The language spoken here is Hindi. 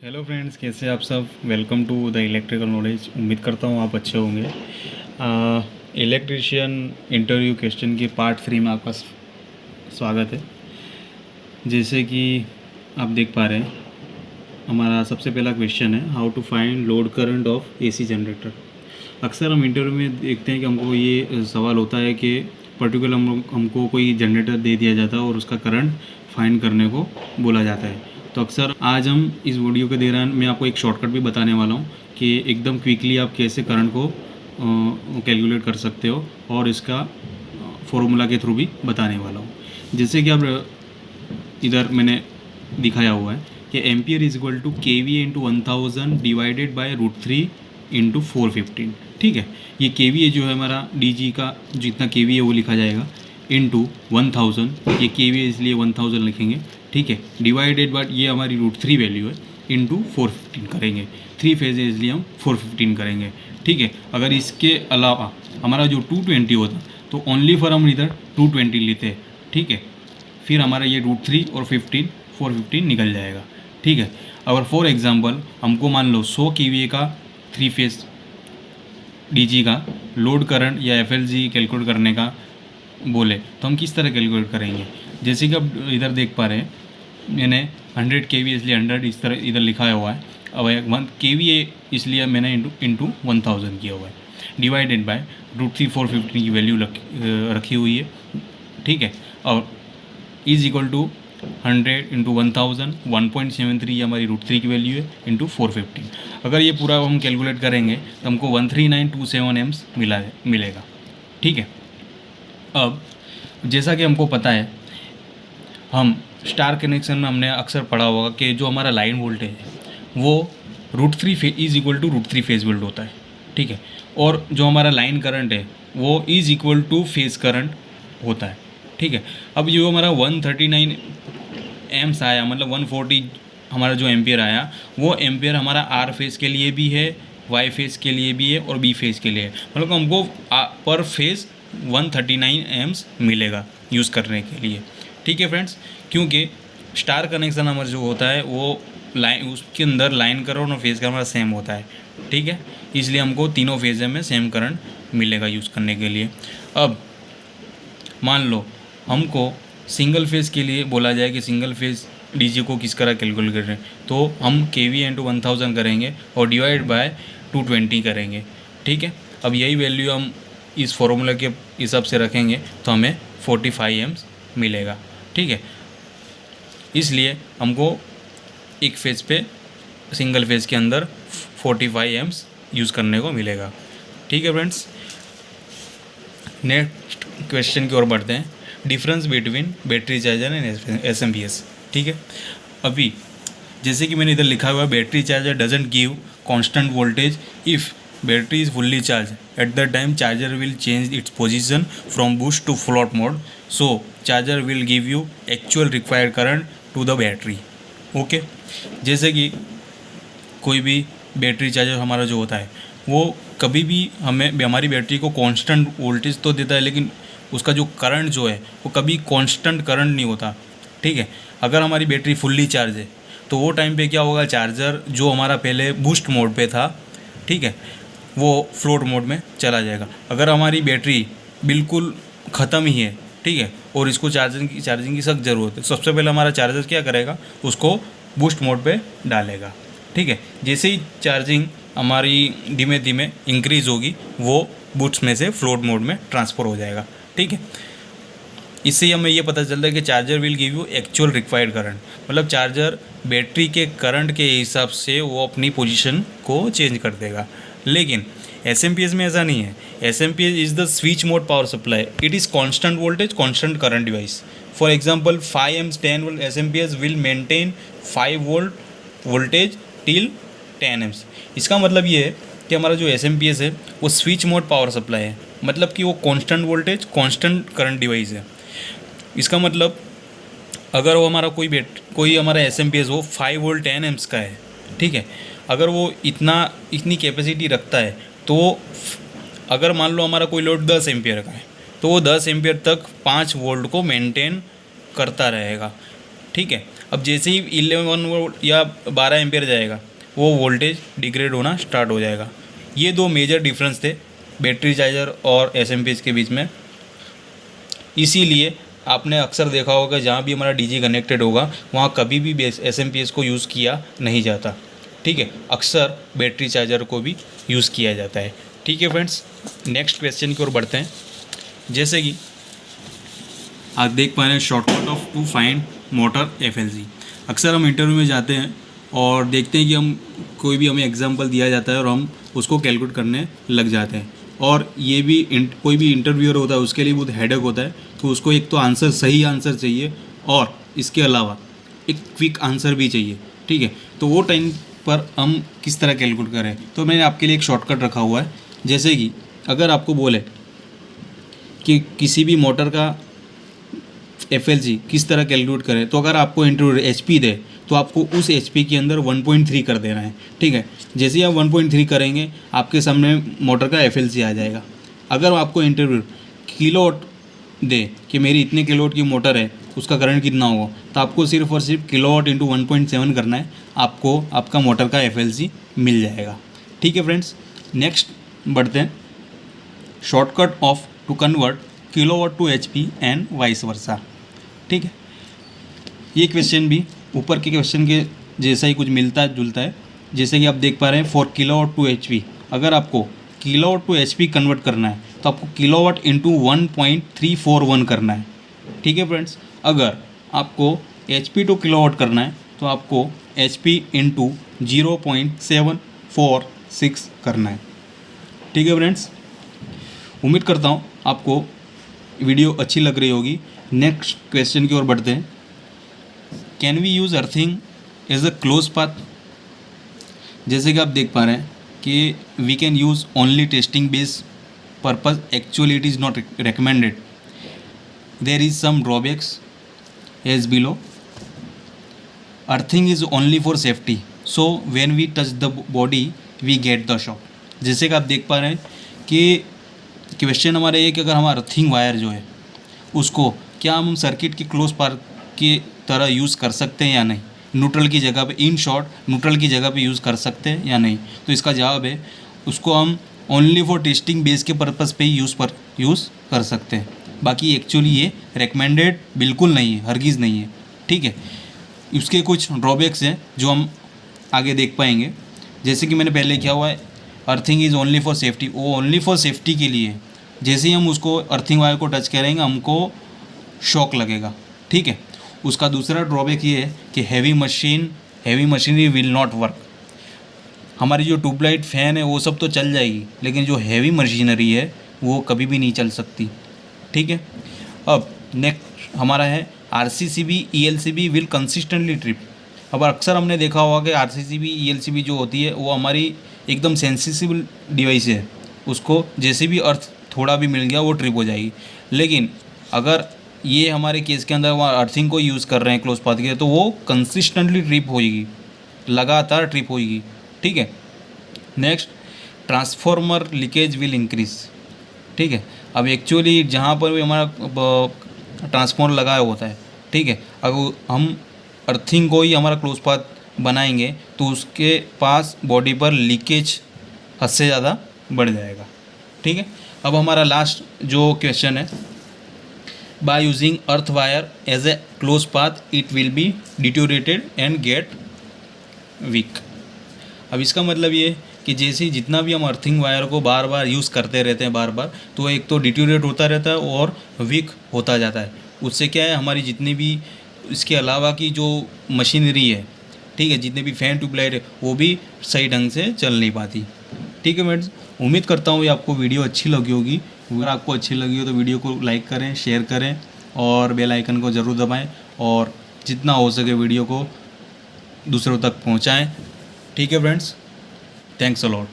हेलो फ्रेंड्स, कैसे आप सब। Welcome to the electrical knowledge. उम्मीद करता हूँ आप अच्छे होंगे। इलेक्ट्रिशियन इंटरव्यू क्वेश्चन के पार्ट 3 में आपका स्वागत है। जैसे कि आप देख पा रहे हैं, हमारा सबसे पहला क्वेश्चन है how to find load current of AC generator. अक्सर हम इंटरव्यू में देखते हैं कि हमको ये सवाल होता है कि पर्टिकुलर हमको कोई जनरेटर दे दिया जाता है और उसका करंट फाइंड करने को बोला जाता है। तो अक्सर आज हम इस वीडियो के दौरान मैं आपको एक शॉर्टकट भी बताने वाला हूँ कि एकदम क्विकली आप कैसे करंट को कैलकुलेट कर सकते हो, और इसका फॉर्मूला के थ्रू भी बताने वाला हूँ। जैसे कि आप इधर मैंने दिखाया हुआ है कि ampere is equal to K V into 1000 divided by √3 into 415। ठीक है, ये के वी जो है हमारा डी जी का जितना के वी है वो लिखा जाएगा इंटू 1000। ये के वी इसलिए 1000 लिखेंगे। ठीक है, डिवाइडेड बाय ये हमारी √3 वैल्यू है इंटू 415 करेंगे। 3 फेज है इसलिए हम 415 करेंगे। ठीक है, अगर इसके अलावा हमारा जो 220 होता तो ओनली फॉर हम इधर 220 लेते हैं। ठीक है, फिर हमारा ये √3 और 415 निकल जाएगा। ठीक है, अगर फॉर एग्जांपल हमको मान लो 100 केवीए का 3 फेज डीजी का लोड करंट या एफएलजी कैलकुलेट करने का बोले तो हम किस तरह कैलकुलेट करेंगे। जैसे कि आप इधर देख पा रहे हैं, मैंने 100 केवी इसलिए 100 इस तरह इधर लिखा हुआ है। अब 1 केवीए इसलिए मैंने इंटू 1000 किया हुआ है, डिवाइडेड बाय √3 415 की वैल्यू रखी हुई है। ठीक है, और इज इक्वल टू 100 इंटू 1000 1.73 ये हमारी √3 की वैल्यू है इंटू 415। अगर ये पूरा हम कैलकुलेट करेंगे तो हमको 13927 एम्स मिलेगा। ठीक है, अब जैसा कि हमको पता है, हम स्टार कनेक्शन में हमने अक्सर पढ़ा होगा कि जो हमारा लाइन वोल्टेज है वो √3 is equal to √3 phase volt होता है। ठीक है, और जो हमारा लाइन करंट है वो is equal two phase current होता है। ठीक है, अब जो हमारा 139 एम्स आया, मतलब 140 हमारा जो एम्पियर आया, वो एम्पियर हमारा आर फेज के लिए भी है, वाई फेज के लिए भी है और बी फेज के लिए है। मतलब हमको पर फेज 139 एम्स मिलेगा यूज़ करने के लिए। ठीक है फ्रेंड्स, क्योंकि स्टार कनेक्शन हमारा जो होता है वो लाइन, उसके अंदर लाइन करंट और फेज़ करंट हमारा सेम होता है। ठीक है, इसलिए हमको तीनों फेज़ में सेम करंट मिलेगा यूज़ करने के लिए। अब मान लो हमको सिंगल फेज़ के लिए बोला जाए कि सिंगल फेज़ डीजी को किस तरह कैलकुलेट कर रहे हैं, तो हम के वी इंटू 1000 करेंगे और डिवाइड बाय 220 करेंगे। ठीक है, अब यही वैल्यू हम इस फॉर्मूला के हिसाब से रखेंगे तो हमें 45 एम्स मिलेगा। ठीक है, इसलिए हमको एक फेज़ पे सिंगल फेज़ के अंदर 45 एम्स यूज़ करने को मिलेगा। ठीक है फ्रेंड्स, नेक्स्ट क्वेश्चन की ओर बढ़ते हैं। Difference between battery charger and SMPS. ठीक है, अभी जैसे कि मैंने इधर लिखा हुआ है, battery charger doesn't give constant voltage if battery is fully charge at the time charger will change its position from boost to float mode, so charger will give you actual required current to the battery. Okay, जैसे कि कोई भी बैटरी चार्जर हमारा जो होता है वो कभी भी हमें हमारी बैटरी को कांस्टेंट वोल्टेज तो देता है, लेकिन उसका जो करंट जो है वो कभी कांस्टेंट करंट नहीं होता। ठीक है, अगर हमारी बैटरी फुल्ली चार्ज है तो वो टाइम पे क्या होगा, चार्जर जो हमारा पहले बूस्ट मोड पे था, ठीक है, वो फ्लोट मोड में चला जाएगा। अगर हमारी बैटरी बिल्कुल ख़त्म ही है, ठीक है, और इसको चार्जिंग की सख्त ज़रूरत है, सबसे पहले हमारा चार्जर क्या करेगा, उसको बूस्ट मोड पे डालेगा। ठीक है, जैसे ही चार्जिंग हमारी धीमे धीमे इंक्रीज़ होगी वो बूस्ट में से फ्लोट मोड में ट्रांसफ़र हो जाएगा। ठीक है, इससे हमें ये पता चलता है कि charger will give you actual required current, मतलब चार्जर बैटरी के करंट के हिसाब से वो अपनी पोजीशन को चेंज कर देगा। लेकिन एसएमपीएस में ऐसा नहीं है। SMPS is the switch mode power supply, it is constant voltage constant current device. For example 5 AIIMS 10 volt SMPS will maintain 5 volt voltage till 10 AIIMS. इसका मतलब ये है कि हमारा जो एसएमपीएस है वो स्विच मोड पावर सप्लाई है, मतलब कि वो constant voltage constant current device है। इसका मतलब अगर वो हमारा कोई हमारा एसएमपीएस वो 5 वोल्ट 10 एम्स का है, ठीक है, अगर वो इतनी कैपेसिटी रखता है तो अगर मान लो हमारा कोई लोड 10 एम्पियर का है तो वो 10 एम्पियर तक 5 वोल्ट को मेंटेन करता रहेगा। ठीक है। अब जैसे ही 11 वोल्ट या 12 एम्पियर जाएगा वो वोल्टेज डिग्रेड होना स्टार्ट हो जाएगा। ये दो मेजर डिफरेंस थे बैटरी चार्जर और एसएमपीएस के बीच में। इसीलिए आपने अक्सर देखा होगा जहाँ भी हमारा डीजी कनेक्टेड होगा वहाँ कभी भी एसएमपीएस को यूज़ किया नहीं जाता। ठीक है, अक्सर बैटरी चार्जर को भी यूज़ किया जाता है। ठीक है फ्रेंड्स, नेक्स्ट क्वेश्चन की ओर बढ़ते हैं। जैसे कि आप देख पा रहे हैं shortcut of to find motor FLC. अक्सर हम इंटरव्यू में जाते हैं और देखते हैं कि हम कोई भी हमें एग्जांपल दिया जाता है और हम उसको कैलकुलेट करने लग जाते हैं। और ये भी कोई भी इंटरव्यूअर होता है उसके लिए बहुत हेडेक होता है, तो उसको एक तो आंसर सही आंसर चाहिए और इसके अलावा एक क्विक आंसर भी चाहिए। ठीक है, तो वो टाइम पर हम किस तरह कैलकुलेट करें, तो मैंने आपके लिए एक शॉर्टकट रखा हुआ है। जैसे कि अगर आपको बोले कि किसी भी मोटर का एफएलसी किस तरह कैलकुलेट करें, तो अगर आपको इंटरव्यू एचपी दे तो आपको उस एचपी के अंदर 1.3 कर देना है। ठीक है, जैसे ही आप 1.3 करेंगे आपके सामने मोटर का एफएलसी आ जाएगा। अगर आपको इंटरव्यू किलोवाट दे कि मेरी इतने किलोवाट की मोटर है उसका करंट कितना होगा, तो आपको सिर्फ और सिर्फ किलोवाट इंटू 1.7 करना है, आपको आपका मोटर का एफएलसी मिल जाएगा। ठीक है फ्रेंड्स, नेक्स्ट बढ़ते हैं। Shortcut of to convert kilowatt to HP and vice versa. ठीक है, ये क्वेश्चन भी ऊपर के क्वेश्चन के जैसा ही कुछ मिलता जुलता है। जैसे कि आप देख पा रहे हैं फॉर किलोवाट टू एचपी, अगर आपको किलोवाट टू एचपी कन्वर्ट करना है तो आपको किलोवाट इंटू 1.341 करना है। ठीक है फ्रेंड्स, अगर आपको एचपी टू किलोवाट करना है तो आपको एचपी इंटू 0.746 करना है। ठीक है फ्रेंड्स, उम्मीद करता हूँ आपको वीडियो अच्छी लग रही होगी। नेक्स्ट क्वेश्चन की ओर बढ़ते हैं। Can we use earthing as a close path. जैसे कि आप देख पा रहे हैं कि we can use only testing base purpose, actually it is not recommended, there is some drawbacks as below. Earthing is only for safety, so when we touch the body we get the shock. जैसे कि आप देख पा रहे हैं कि क्वेश्चन हमारा ये कि अगर हमारा अर्थिंग वायर जो है उसको क्या हम सर्किट की क्लोज पाथ की तरह यूज़ कर सकते हैं या नहीं, न्यूट्रल की जगह पे, इन शॉर्ट न्यूट्रल की जगह पे यूज़ कर सकते हैं या नहीं। तो इसका जवाब है उसको हम ओनली फॉर टेस्टिंग बेस के पर्पज़ पे ही यूज़ कर सकते हैं। बाकी एक्चुअली ये रिकमेंडेड बिल्कुल नहीं है, हरगिज़ नहीं है। ठीक है, उसके कुछ ड्रॉबैक्स हैं जो हम आगे देख पाएंगे। जैसे कि मैंने पहले किया हुआ है, earthing is only for safety, वो ओनली फॉर सेफ्टी के लिए। जैसे ही हम उसको अर्थिंग वायर को टच करेंगे हमको शॉक लगेगा। ठीक है, उसका दूसरा ड्रॉबैक ये है कि heavy machinery will not work. हमारी जो ट्यूबलाइट फ़ैन है वो सब तो चल जाएगी, लेकिन जो हैवी मशीनरी है वो कभी भी नहीं चल सकती। ठीक है, अब नेक्स्ट हमारा है RCCB ELCB will consistently trip. अब अक्सर हमने देखा होगा कि आरसीसीबी ईएलसीबी जो होती है वो हमारी एकदम सेंसिटिव डिवाइस है, उसको जैसे भी अर्थ थोड़ा भी मिल गया वो ट्रिप हो जाएगी। लेकिन अगर ये हमारे केस के अंदर वहाँ अर्थिंग को यूज़ कर रहे हैं क्लोज पाथ के, तो वो कंसिस्टेंटली ट्रिप होएगी, लगातार ट्रिप होएगी। ठीक है, next transformer leakage will increase. ठीक है, अब एक्चुअली जहाँ पर भी हमारा ट्रांसफॉर्मर लगाया होता है, ठीक है, अगर हम अर्थिंग को ही हमारा क्लोज पाथ बनाएंगे तो उसके पास बॉडी पर लीकेज हद से ज़्यादा बढ़ जाएगा। ठीक है, अब हमारा लास्ट जो क्वेश्चन है, by using earth wire as a close path it will be deteriorated and get weak. अब इसका मतलब ये कि जैसे जितना भी हम अर्थिंग वायर को बार बार यूज़ करते रहते हैं बार बार, तो एक तो डिटोरेट होता रहता है और वीक होता जाता है। उससे क्या है, हमारी जितनी भी इसके अलावा की जो मशीनरी है, ठीक है, जितने भी फैन ट्यूबलाइट है वो भी सही ढंग से चल नहीं पाती। ठीक है फ्रेंड्स, उम्मीद करता हूँ ये आपको वीडियो अच्छी लगी होगी। अगर आपको अच्छी लगी हो तो वीडियो को लाइक करें, शेयर करें और बेल आइकन को ज़रूर दबाएं और जितना हो सके वीडियो को दूसरों तक पहुँचाएँ। ठीक है फ्रेंड्स, थैंक्स अ लॉट।